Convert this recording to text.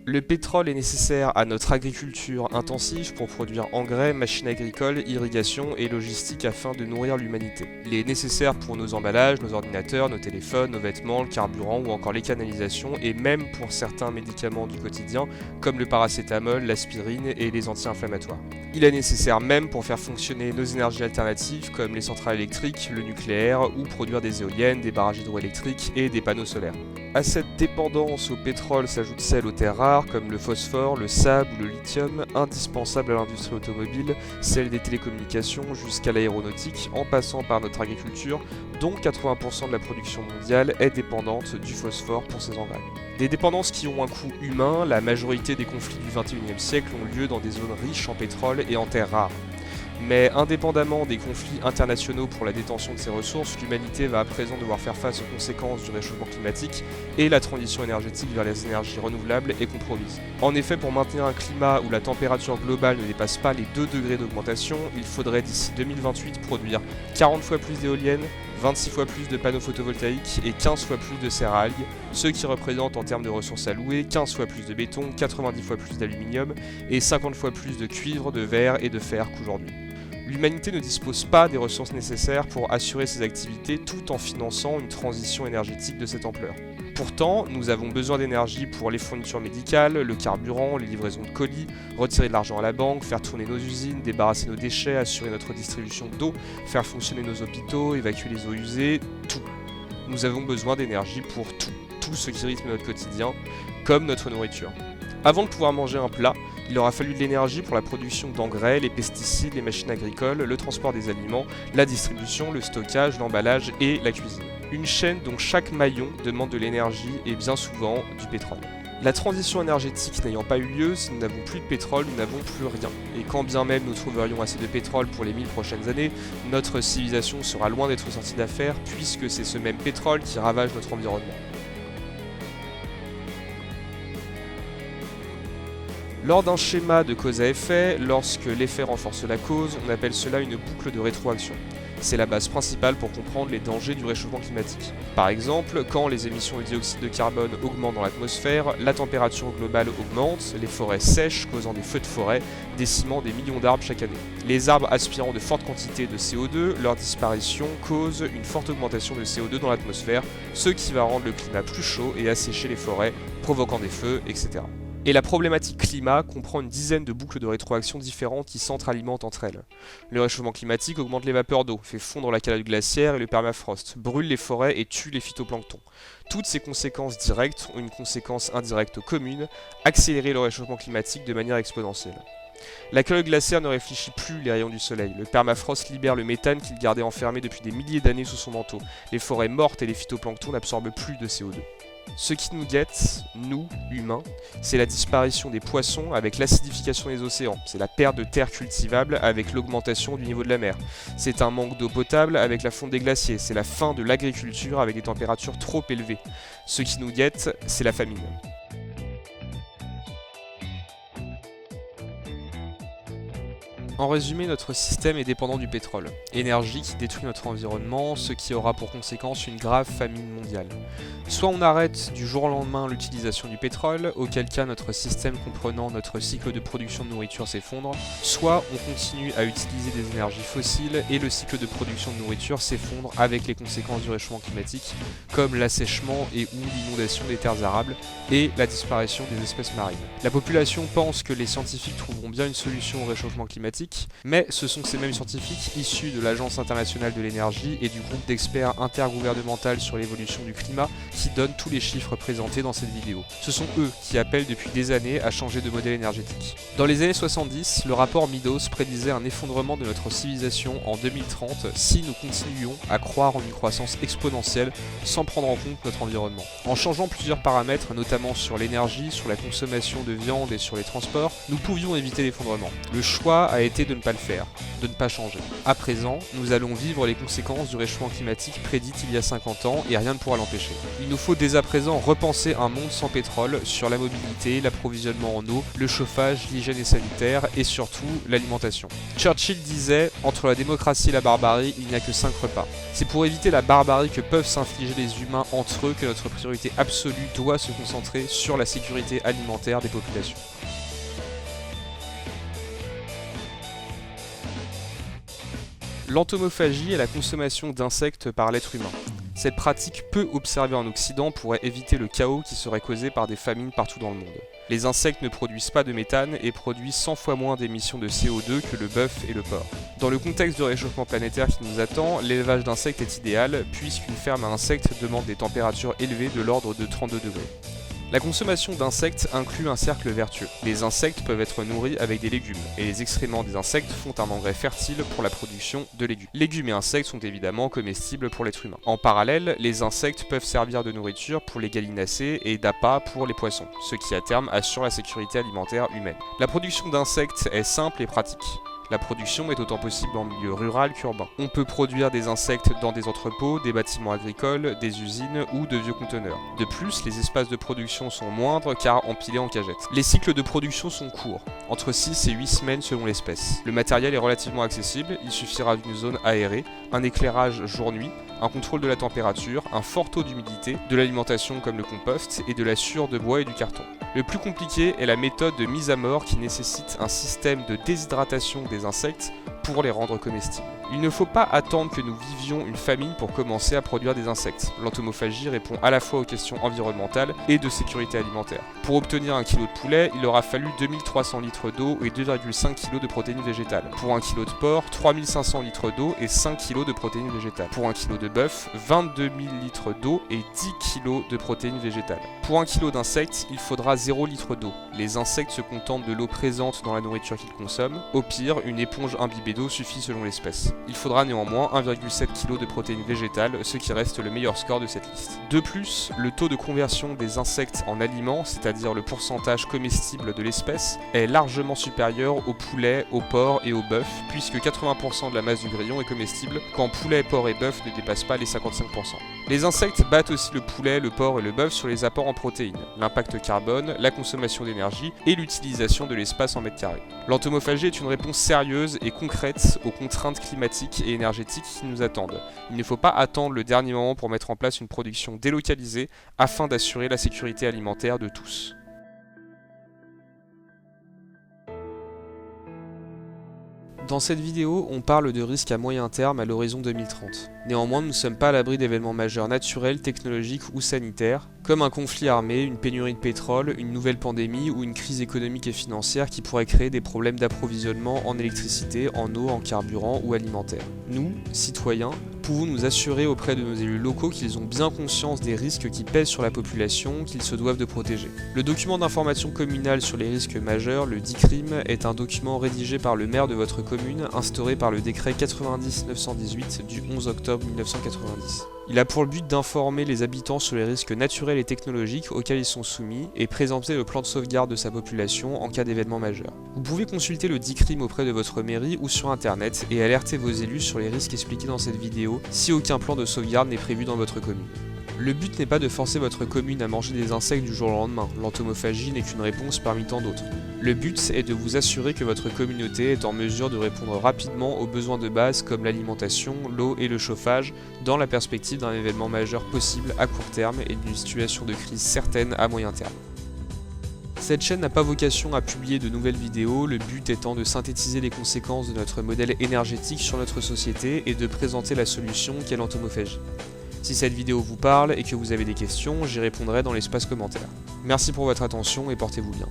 Le pétrole est nécessaire à notre agriculture intensive pour produire engrais, machines agricoles, irrigation et logistique afin de nourrir l'humanité. Il est nécessaire pour nos emballages, nos ordinateurs, nos téléphones, nos vêtements, le carburant ou encore les canalisations et même pour certains médicaments du quotidien comme le paracétamol, l'aspirine et les anti-inflammatoires. Il est nécessaire même pour faire fonctionner nos énergies alternatives comme les centrales électriques, le nucléaire ou produire des éoliennes, des barrages hydroélectriques et des panneaux solaires. À cette dépendance au pétrole s'ajoute celle aux terres rares comme le phosphore, le sable ou le lithium, indispensables à l'industrie automobile, celle des télécommunications jusqu'à l'aéronautique, en passant par notre agriculture, dont 80% de la production mondiale est dépendante du phosphore pour ses engrais. Des dépendances qui ont un coût humain, la majorité des conflits du XXIe siècle ont lieu dans des zones riches en pétrole et en terres rares. Mais indépendamment des conflits internationaux pour la détention de ces ressources, l'humanité va à présent devoir faire face aux conséquences du réchauffement climatique et la transition énergétique vers les énergies renouvelables est compromise. En effet, pour maintenir un climat où la température globale ne dépasse pas les 2 degrés d'augmentation, il faudrait d'ici 2028 produire 40 fois plus d'éoliennes, 26 fois plus de panneaux photovoltaïques et 15 fois plus de serres à algues, ce qui représente en termes de ressources allouées 15 fois plus de béton, 90 fois plus d'aluminium et 50 fois plus de cuivre, de verre et de fer qu'aujourd'hui. L'humanité ne dispose pas des ressources nécessaires pour assurer ses activités tout en finançant une transition énergétique de cette ampleur. Pourtant, nous avons besoin d'énergie pour les fournitures médicales, le carburant, les livraisons de colis, retirer de l'argent à la banque, faire tourner nos usines, débarrasser nos déchets, assurer notre distribution d'eau, faire fonctionner nos hôpitaux, évacuer les eaux usées, tout. Nous avons besoin d'énergie pour tout ce qui rythme notre quotidien, comme notre nourriture. Avant de pouvoir manger un plat, il aura fallu de l'énergie pour la production d'engrais, les pesticides, les machines agricoles, le transport des aliments, la distribution, le stockage, l'emballage et la cuisine. Une chaîne dont chaque maillon demande de l'énergie et bien souvent du pétrole. La transition énergétique n'ayant pas eu lieu, si nous n'avons plus de pétrole, nous n'avons plus rien. Et quand bien même nous trouverions assez de pétrole pour les 1000 prochaines années, notre civilisation sera loin d'être sortie d'affaire puisque c'est ce même pétrole qui ravage notre environnement. Lors d'un schéma de cause à effet, lorsque l'effet renforce la cause, on appelle cela une boucle de rétroaction. C'est la base principale pour comprendre les dangers du réchauffement climatique. Par exemple, quand les émissions de dioxyde de carbone augmentent dans l'atmosphère, la température globale augmente, les forêts sèchent, causant des feux de forêt, décimant des millions d'arbres chaque année. Les arbres aspirant de fortes quantités de CO2, leur disparition cause une forte augmentation de CO2 dans l'atmosphère, ce qui va rendre le climat plus chaud et assécher les forêts, provoquant des feux, etc. Et la problématique climat comprend une dizaine de boucles de rétroaction différentes qui s'entre-alimentent entre elles. Le réchauffement climatique augmente les vapeurs d'eau, fait fondre la calotte glaciaire et le permafrost, brûle les forêts et tue les phytoplanctons. Toutes ces conséquences directes ont une conséquence indirecte commune, accélérer le réchauffement climatique de manière exponentielle. La calotte glaciaire ne réfléchit plus les rayons du soleil, le permafrost libère le méthane qu'il gardait enfermé depuis des milliers d'années sous son manteau, les forêts mortes et les phytoplanctons n'absorbent plus de CO2. Ce qui nous guette, nous, humains, c'est la disparition des poissons avec l'acidification des océans, c'est la perte de terres cultivables avec l'augmentation du niveau de la mer, c'est un manque d'eau potable avec la fonte des glaciers, c'est la fin de l'agriculture avec des températures trop élevées. Ce qui nous guette, c'est la famine. En résumé, notre système est dépendant du pétrole, énergie qui détruit notre environnement, ce qui aura pour conséquence une grave famine mondiale. Soit on arrête du jour au lendemain l'utilisation du pétrole, auquel cas notre système comprenant notre cycle de production de nourriture s'effondre, soit on continue à utiliser des énergies fossiles et le cycle de production de nourriture s'effondre avec les conséquences du réchauffement climatique, comme l'assèchement et ou l'inondation des terres arables et la disparition des espèces marines. La population pense que les scientifiques trouveront bien une solution au réchauffement climatique, mais ce sont ces mêmes scientifiques issus de l'Agence internationale de l'énergie et du groupe d'experts intergouvernemental sur l'évolution du climat qui donnent tous les chiffres présentés dans cette vidéo. Ce sont eux qui appellent depuis des années à changer de modèle énergétique. Dans les années 70, le rapport Meadows prédisait un effondrement de notre civilisation en 2030 si nous continuions à croire en une croissance exponentielle sans prendre en compte notre environnement. En changeant plusieurs paramètres, notamment sur l'énergie, sur la consommation de viande et sur les transports, nous pouvions éviter l'effondrement. Le choix a été était de ne pas le faire, de ne pas changer. À présent, nous allons vivre les conséquences du réchauffement climatique prédite il y a 50 ans et rien ne pourra l'empêcher. Il nous faut dès à présent repenser un monde sans pétrole sur la mobilité, l'approvisionnement en eau, le chauffage, l'hygiène et sanitaire et surtout l'alimentation. Churchill disait « Entre la démocratie et la barbarie, il n'y a que 5 repas ». C'est pour éviter la barbarie que peuvent s'infliger les humains entre eux que notre priorité absolue doit se concentrer sur la sécurité alimentaire des populations. L'entomophagie est la consommation d'insectes par l'être humain. Cette pratique peu observée en Occident pourrait éviter le chaos qui serait causé par des famines partout dans le monde. Les insectes ne produisent pas de méthane et produisent 100 fois moins d'émissions de CO2 que le bœuf et le porc. Dans le contexte de réchauffement planétaire qui nous attend, l'élevage d'insectes est idéal puisqu'une ferme à insectes demande des températures élevées de l'ordre de 32 degrés. La consommation d'insectes inclut un cercle vertueux. Les insectes peuvent être nourris avec des légumes, et les excréments des insectes font un engrais fertile pour la production de légumes. Légumes et insectes sont évidemment comestibles pour l'être humain. En parallèle, les insectes peuvent servir de nourriture pour les gallinacés et d'appât pour les poissons, ce qui à terme assure la sécurité alimentaire humaine. La production d'insectes est simple et pratique. La production est autant possible en milieu rural qu'urbain. On peut produire des insectes dans des entrepôts, des bâtiments agricoles, des usines ou de vieux conteneurs. De plus, les espaces de production sont moindres car empilés en cagettes. Les cycles de production sont courts, entre 6 et 8 semaines selon l'espèce. Le matériel est relativement accessible, il suffira d'une zone aérée, un éclairage jour-nuit, un contrôle de la température, un fort taux d'humidité, de l'alimentation comme le compost et de la sciure de bois et du carton. Le plus compliqué est la méthode de mise à mort qui nécessite un système de déshydratation des insectes pour les rendre comestibles. Il ne faut pas attendre que nous vivions une famine pour commencer à produire des insectes. L'entomophagie répond à la fois aux questions environnementales et de sécurité alimentaire. Pour obtenir 1 kg de poulet, il aura fallu 2300 litres d'eau et 2,5 kg de protéines végétales. Pour 1 kg de porc, 3500 litres d'eau et 5 kg de protéines végétales. Pour 1 kg de bœuf, 22 000 litres d'eau et 10 kg de protéines végétales. Pour 1 kg d'insectes, il faudra 0 litre d'eau. Les insectes se contentent de l'eau présente dans la nourriture qu'ils consomment. Au pire, une éponge imbibée d'eau suffit selon l'espèce. Il faudra néanmoins 1,7 kg de protéines végétales, ce qui reste le meilleur score de cette liste. De plus, le taux de conversion des insectes en aliments, c'est-à-dire le pourcentage comestible de l'espèce, est largement supérieur au poulet, au porc et au bœuf, puisque 80% de la masse du grillon est comestible, quand poulet, porc et bœuf ne dépassent pas les 55%. Les insectes battent aussi le poulet, le porc et le bœuf sur les apports en protéines, l'impact carbone, la consommation d'énergie et l'utilisation de l'espace en mètres carrés. L'entomophagie est une réponse sérieuse et concrète aux contraintes climatiques et énergétiques qui nous attendent. Il ne faut pas attendre le dernier moment pour mettre en place une production délocalisée afin d'assurer la sécurité alimentaire de tous. Dans cette vidéo, on parle de risques à moyen terme à l'horizon 2030. Néanmoins, nous ne sommes pas à l'abri d'événements majeurs naturels, technologiques ou sanitaires, comme un conflit armé, une pénurie de pétrole, une nouvelle pandémie ou une crise économique et financière qui pourrait créer des problèmes d'approvisionnement en électricité, en eau, en carburant ou alimentaire. Nous, citoyens, pouvons nous assurer auprès de nos élus locaux qu'ils ont bien conscience des risques qui pèsent sur la population qu'ils se doivent de protéger. Le document d'information communal sur les risques majeurs, le DICRIM, est un document rédigé par le maire de votre commune, instauré par le décret 90-918 du 11 octobre 1990. Il a pour le but d'informer les habitants sur les risques naturels et technologiques auxquels ils sont soumis et présenter le plan de sauvegarde de sa population en cas d'événement majeur. Vous pouvez consulter le DICRIM auprès de votre mairie ou sur internet et alerter vos élus sur les risques expliqués dans cette vidéo si aucun plan de sauvegarde n'est prévu dans votre commune. Le but n'est pas de forcer votre commune à manger des insectes du jour au lendemain, l'entomophagie n'est qu'une réponse parmi tant d'autres. Le but est de vous assurer que votre communauté est en mesure de répondre rapidement aux besoins de base comme l'alimentation, l'eau et le chauffage, dans la perspective d'un événement majeur possible à court terme et d'une situation de crise certaine à moyen terme. Cette chaîne n'a pas vocation à publier de nouvelles vidéos, le but étant de synthétiser les conséquences de notre modèle énergétique sur notre société et de présenter la solution qu'est l'entomophagie. Si cette vidéo vous parle et que vous avez des questions, j'y répondrai dans l'espace commentaire. Merci pour votre attention et portez-vous bien.